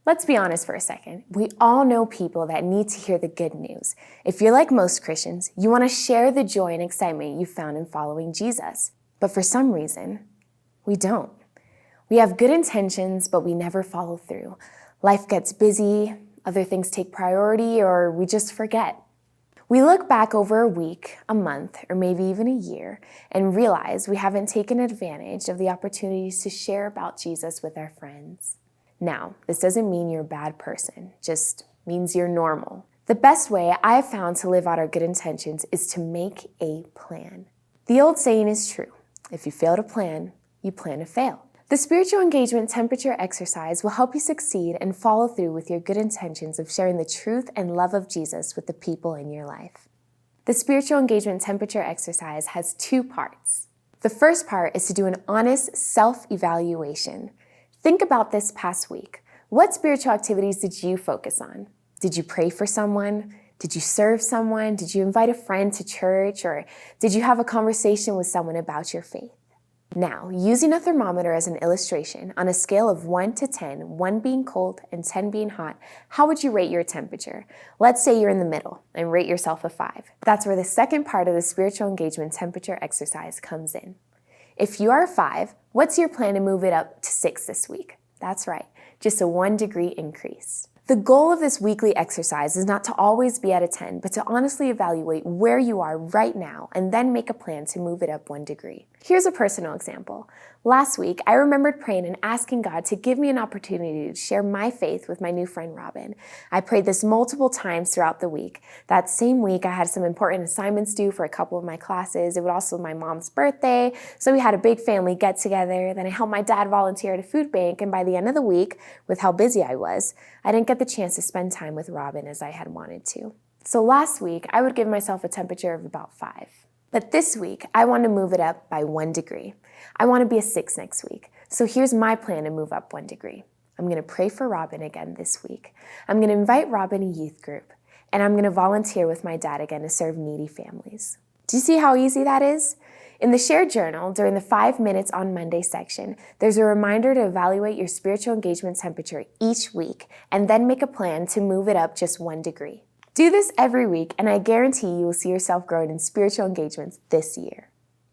Let's be honest for a second. We all know people that need to hear the good news. If you're like most Christians, you want to share the joy and excitement you found in following Jesus. But for some reason, we don't. We have good intentions, but we never follow through. Life gets busy, other things take priority, or we just forget. We look back over a week, a month, or maybe even a year and realize we haven't taken advantage of the opportunities to share about Jesus with our friends. Now, this doesn't mean you're a bad person, just means you're normal. The best way I've found to live out our good intentions is to make a plan. The old saying is true. If you fail to plan, you plan to fail. The spiritual engagement temperature exercise will help you succeed and follow through with your good intentions of sharing the truth and love of Jesus with the people in your life. The spiritual engagement temperature exercise has 2 parts. The first part is to do an honest self-evaluation. Think about this past week. What spiritual activities did you focus on? Did you pray for someone? Did you serve someone? Did you invite a friend to church? Or did you have a conversation with someone about your faith? Now, using a thermometer as an illustration, on a scale of 1 to 10, 1 being cold and 10 being hot, how would you rate your temperature? Let's say you're in the middle and rate yourself a 5. That's where the second part of the spiritual engagement temperature exercise comes in. If you are a 5, what's your plan to move it up to 6 this week? That's right, just a 1 degree increase. The goal of this weekly exercise is not to always be at a 10, but to honestly evaluate where you are right now and then make a plan to move it up 1 degree. Here's a personal example. Last week, I remembered praying and asking God to give me an opportunity to share my faith with my new friend Robin. I prayed this multiple times throughout the week. That same week, I had some important assignments due for a couple of my classes. It was also my mom's birthday, so we had a big family get-together. Then I helped my dad volunteer at a food bank, and by the end of the week, with how busy I was, I didn't get the chance to spend time with Robin as I had wanted to. So last week, I would give myself a temperature of about 5. But this week, I want to move it up by 1 degree. I want to be a 6 next week. So here's my plan to move up 1 degree. I'm going to pray for Robin again this week. I'm going to invite Robin a youth group. And I'm going to volunteer with my dad again to serve needy families. Do you see how easy that is? In the shared journal, during the 5 minutes on Monday section, there's a reminder to evaluate your spiritual engagement temperature each week and then make a plan to move it up just 1 degree. Do this every week, and I guarantee you will see yourself growing in spiritual engagements this year.